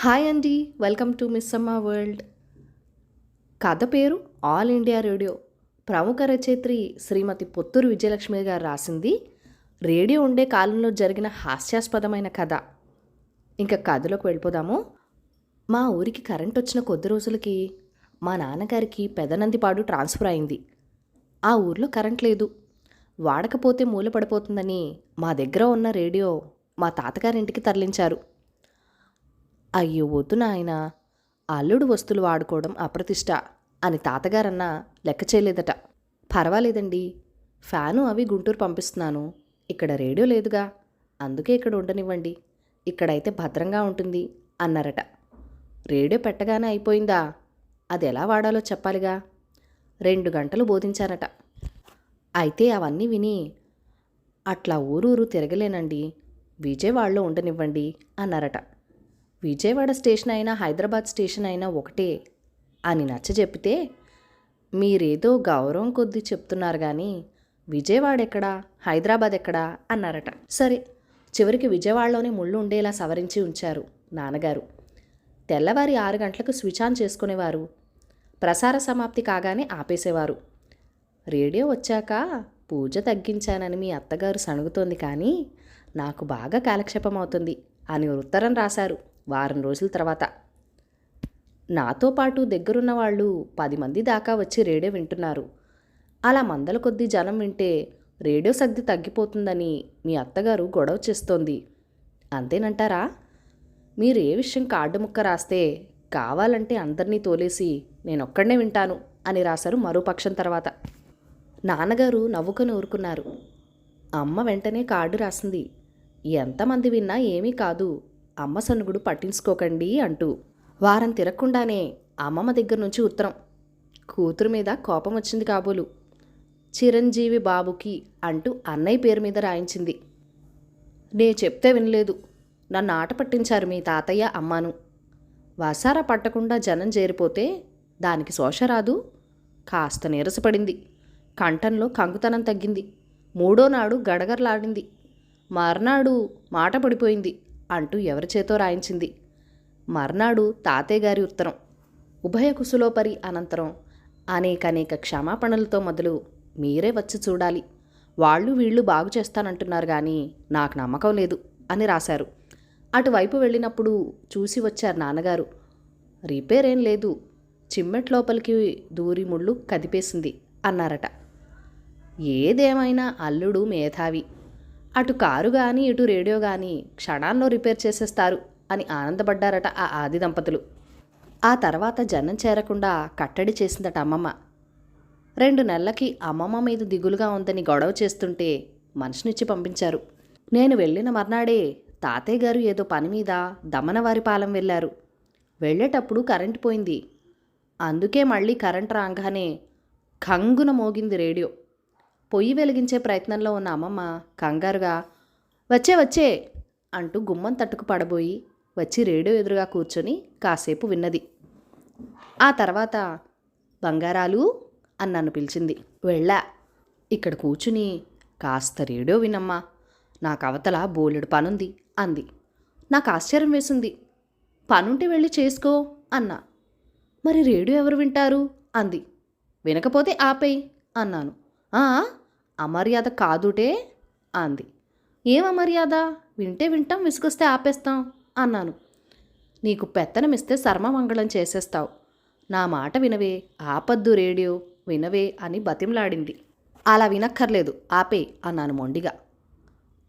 Hi అండి, welcome to miss అమ్మ world. కథ పేరు ఆల్ ఇండియా రేడియో. ప్రముఖ రచయిత్రి శ్రీమతి పొత్తూరు విజయలక్ష్మి గారు రాసింది. రేడియో ఉండే కాలంలో జరిగిన హాస్యాస్పదమైన కథ. ఇంకా కథలోకి వెళ్ళిపోదాము. మా ఊరికి కరెంట్ వచ్చిన కొద్ది రోజులకి మా నాన్నగారికి పెదనందిపాడు ట్రాన్స్ఫర్ అయింది. ఆ ఊర్లో కరెంట్ లేదు. వాడకపోతే మూలపడిపోతుందని మా దగ్గర ఉన్న రేడియో మా తాతగారింటికి తరలించారు. అయ్యో వద్దు నాయన, అల్లుడు వస్తువులు వాడుకోవడం అప్రతిష్ట అని తాతగారన్నా లెక్క చేయలేదట. పర్వాలేదండి, ఫ్యాను అవి గుంటూరు పంపిస్తున్నాను, ఇక్కడ రేడియో లేదుగా, అందుకే ఇక్కడ ఉండనివ్వండి, ఇక్కడైతే భద్రంగా ఉంటుంది అన్నారట. రేడియో పెట్టగానే అయిపోయిందా? అది ఎలా వాడాలో చెప్పాలిగా. 2 గంటలు బోధించారట. అయితే అవన్నీ విని అట్లా ఊరూరు తిరగలేనండి, విజయవాడలో ఉండనివ్వండి అన్నారట. విజయవాడ స్టేషన్ అయినా హైదరాబాద్ స్టేషన్ అయినా ఒకటే అని నచ్చజెప్పితే, మీరేదో గౌరవం కొద్దీ చెప్తున్నారు కానీ విజయవాడ ఎక్కడా, హైదరాబాద్ ఎక్కడా అన్నారట. సరే, చివరికి విజయవాడలోనే ముళ్ళు ఉండేలా సవరించి ఉంచారు నాన్నగారు. తెల్లవారి 6 గంటలకు స్విచ్ ఆన్ చేసుకునేవారు. ప్రసార సమాప్తి కాగానే ఆపేసేవారు. రేడియో వచ్చాక పూజ తగ్గించానని మీ అత్తగారు సణుగుతోంది, కానీ నాకు బాగా కాలక్షేపం అవుతుంది అని ఉత్తరం రాశారు వారం రోజుల తర్వాత. నాతో పాటు దగ్గరున్న వాళ్ళు 10 మంది దాకా వచ్చి రేడియో వింటున్నారు. అలా మందల కొద్దీ జనం వింటే రేడియో శక్తి తగ్గిపోతుందని మీ అత్తగారు గొడవ చేస్తోంది. అంతేనంటారా? మీరు ఏ విషయం కార్డు ముక్క రాస్తే కావాలంటే అందరినీ తోలేసి నేనొక్కడనే వింటాను అని రాశారు మరో పక్షం తర్వాత. నాన్నగారు నవ్వుకొని ఊరుకున్నారు. అమ్మ వెంటనే కార్డు రాసింది. ఎంతమంది విన్నా ఏమీ కాదు, అమ్మ సనుగుడు పట్టించుకోకండి అంటూ. వారం తిరగకుండానే అమ్మమ్మ దగ్గర నుంచి ఉత్తరం. కూతురు మీద కోపం వచ్చింది కాబోలు. చిరంజీవి బాబుకి అంటూ అన్నయ్య పేరు మీద రాయించింది. నే చెప్తే వినలేదు, నన్ను ఆట పట్టించారు మీ తాతయ్య అమ్మాను. వసారా పట్టకుండా జనం చేరిపోతే దానికి శోష రాదు. కాస్త నీరసపడింది. కంఠంలో కంగుతనం తగ్గింది. 3వ నాడు గడగరలాడింది. మర్నాడు మాట పడిపోయింది అంటూ ఎవరి చేతో రాయించింది. మర్నాడు తాతయ్య గారి ఉత్తరం. ఉభయ కుశలోపరి అనంతరం అనేక క్షమాపణలతో మొదలు, మీరే వచ్చి చూడాలి, వాళ్ళు వీళ్ళు బాగు చేస్తానంటున్నారు కానీ నాకు నమ్మకం లేదు అని రాశారు. అటువైపు వెళ్ళినప్పుడు చూసి వచ్చారు నాన్నగారు. రిపేర్ ఏం లేదు, చిమ్మెట్ లోపలికి దూరి ముళ్ళు కదిపేసింది అన్నారట. ఏదేమైనా అల్లుడు మేధావి. అటు కారు కానీ ఇటు రేడియో కానీ క్షణాల్లో రిపేర్ చేసేస్తారు అని ఆనందపడ్డారట ఆ ఆది దంపతులు. ఆ తర్వాత జనం చేరకుండా కట్టడి చేసిందట అమ్మమ్మ. 2 నెలలకి అమ్మమ్మ మీద దిగులుగా ఉందని గొడవ చేస్తుంటే మనిషినిచ్చి పంపించారు. నేను వెళ్ళిన మర్నాడే తాతయ్య గారు ఏదో పని మీద దమనవారిపాలెం వెళ్ళారు. వెళ్ళేటప్పుడు కరెంటు పోయింది. అందుకే మళ్ళీ కరెంటు రాగానే కంగున మోగింది రేడియో. పొయ్యి వెలిగించే ప్రయత్నంలో ఉన్న అమ్మమ్మ కంగారుగా వచ్చే వచ్చే అంటూ గుమ్మం తట్టుకు పడబోయి వచ్చి రేడియో ఎదురుగా కూర్చొని కాసేపు విన్నది. ఆ తర్వాత బంగారాలు అని నన్ను పిలిచింది. వెళ్ళా. ఇక్కడ కూర్చుని కాస్త రేడియో వినమ్మా, నాకు అవతల బోలెడు పనుంది అంది. నాకు ఆశ్చర్యం వేసింది. పనుంటే వెళ్ళి చేసుకో అన్నా. మరి రేడియో ఎవరు వింటారు అంది. వినకపోతే ఆపేయి అన్నాను. అమర్యాద కాదుటే అంది. ఏం అమర్యాద? వింటే వింటాం, విసుకొస్తే ఆపేస్తాం అన్నాను. నీకు పెత్తనమిస్తే సర్మమంగళం చేసేస్తావు, నా మాట వినవే, ఆపద్దు రేడియో వినవే అని బతిమలాడింది. అలా వినక్కర్లేదు, ఆపే అన్నాను మొండిగా.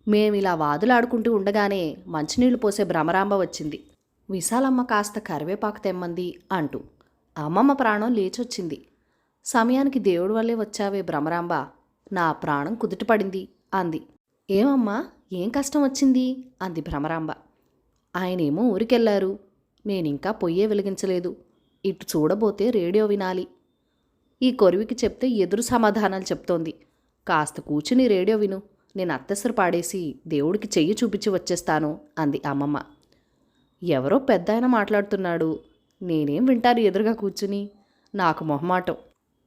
మేమిలా వాదులాడుకుంటూ ఉండగానే మంచినీళ్లు పోసే భ్రమరాంబ వచ్చింది. విశాలమ్మ కాస్త కరివేపాకు తెమ్మంది అంటూ. అమ్మమ్మ ప్రాణం లేచొచ్చింది. సమయానికి దేవుడి వల్లే వచ్చావే భ్రమరాంబ, నా ప్రాణం కుదుటపడింది అంది. ఏమమ్మా, ఏం కష్టం వచ్చింది అంది భ్రమరాంబ. ఆయనేమో ఊరికెళ్లారు, నేనింకా పొయ్యే వెలిగించలేదు, ఇటు చూడబోతే రేడియో వినాలి. ఈ కొరివికి చెప్తే ఎదురు సమాధానాలు చెప్తోంది. కాస్త కూర్చుని రేడియో విను, నేను అత్తెసరు పాడేసి దేవుడికి చెయ్యి చూపించి వచ్చేస్తాను అంది అమ్మమ్మ. ఎవరో పెద్దాయన మాట్లాడుతున్నాడు, నేనేం వింటాను ఎదురుగా కూర్చుని, నాకు మొహమాటం.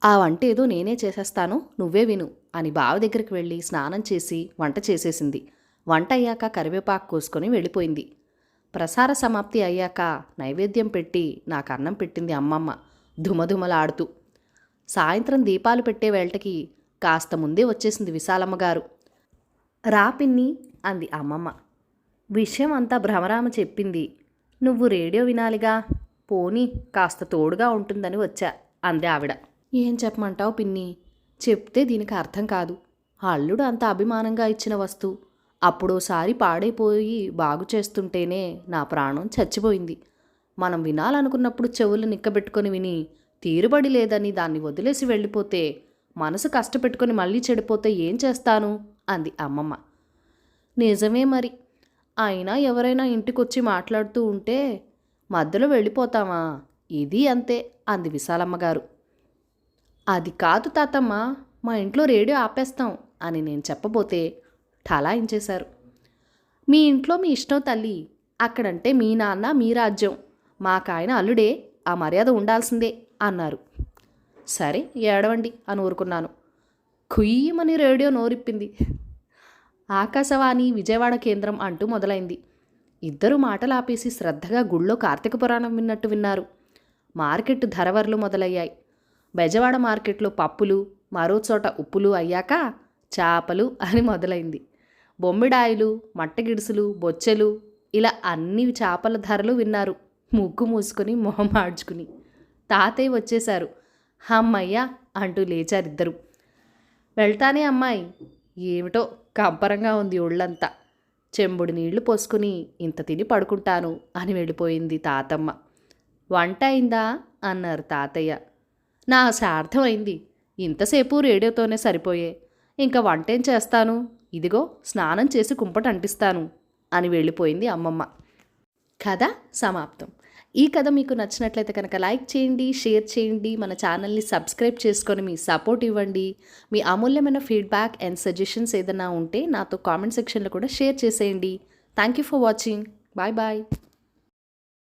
ఆ వంట ఏదో నేనే చేసేస్తాను, నువ్వే విను అని బావ దగ్గరికి వెళ్ళి స్నానం చేసి వంట చేసేసింది. వంట అయ్యాక కరివేపాకు కోసుకొని వెళ్ళిపోయింది. ప్రసార సమాప్తి అయ్యాక నైవేద్యం పెట్టి నాకు అన్నం పెట్టింది అమ్మమ్మ ధుమధుమలాడుతూ. సాయంత్రం దీపాలు పెట్టే వేళకి కాస్త ముందే వచ్చేసింది విశాలమ్మ గారు. రా పిన్ని అంది అమ్మమ్మ. విషయం అంతా భ్రమరామ చెప్పింది. నువ్వు రేడియో వినాలిగా, పోనీ కాస్త తోడుగా ఉంటుందని వచ్చా అంది ఆవిడ. ఏం చెప్పమంటావు పిన్ని, చెప్తే దీనికి అర్థం కాదు. అల్లుడు అంత అభిమానంగా ఇచ్చిన వస్తువు అప్పుడోసారి పాడైపోయి బాగు చేస్తుంటేనే నా ప్రాణం చచ్చిపోయింది. మనం వినాలనుకున్నప్పుడు చెవులు నిక్కబెట్టుకొని విని తీరుబడి లేదని దాన్ని వదిలేసి వెళ్ళిపోతే, మనసు కష్టపెట్టుకొని మళ్ళీ చెడిపోతే ఏం చేస్తాను అంది అమ్మమ్మ. నిజమే మరి, అయినా ఎవరైనా ఇంటికొచ్చి మాట్లాడుతూ ఉంటే మధ్యలో వెళ్ళిపోతామా, ఇది అంతే అంది విశాలమ్మ గారు. అది కాదు తాతమ్మ, మా ఇంట్లో రేడియో ఆపేస్తాం అని నేను చెప్పబోతే ఠలాయించేశారు. మీ ఇంట్లో మీ ఇష్టం తల్లి, అక్కడంటే మీ నాన్న మీ రాజ్యం, మాకాయన అల్లుడే, ఆ మర్యాద ఉండాల్సిందే అన్నారు. సరే ఏడవండి అని ఊరుకున్నాను. కుయ్యమని రేడియో నోరిప్పింది. ఆకాశవాణి విజయవాడ కేంద్రం అంటూ మొదలైంది. ఇద్దరు మాటలాపేసి శ్రద్ధగా గుళ్ళో కార్తీక పురాణం విన్నట్టు విన్నారు. మార్కెట్ ధరవర్లు మొదలయ్యాయి. బెజవాడ మార్కెట్లో పప్పులు, మరో చోట ఉప్పులు అయ్యాక చేపలు అని మొదలైంది. బొమ్మిడాయిలు, మట్టగిడుసులు, బొచ్చెలు, ఇలా అన్ని చేపల ధరలు విన్నారు ముగ్గు మూసుకొని మొహం ఆడ్చుకుని. తాతయ్య వచ్చేశారు. అమ్మయ్య అంటూ లేచారిద్దరు. వెళ్తానే అమ్మాయి, ఏమిటో కంపరంగా ఉంది ఒళ్ళంతా, చెంబుడు నీళ్లు పోసుకుని ఇంత తిని పడుకుంటాను అని వెళ్ళిపోయింది తాతమ్మ. వంట అయిందా అన్నారు తాతయ్య. నా సార్థమైంది, ఇంతసేపు రేడియోతోనే సరిపోయే, ఇంకా వంటేం చేస్తాను, ఇదిగో స్నానం చేసి కుంపట అంటిస్తాను అని వెళ్ళిపోయింది అమ్మమ్మ. కథ సమాప్తం. ఈ కథ మీకు నచ్చినట్లయితే కనుక లైక్ చేయండి, షేర్ చేయండి, మన ఛానల్ని సబ్స్క్రైబ్ చేసుకొని మీ సపోర్ట్ ఇవ్వండి. మీ అమూల్యమైన ఫీడ్బ్యాక్ అండ్ సజెషన్స్ ఏదైనా ఉంటే నాతో కామెంట్ సెక్షన్లో కూడా షేర్ చేసేయండి. Thank you for watching. Bye bye.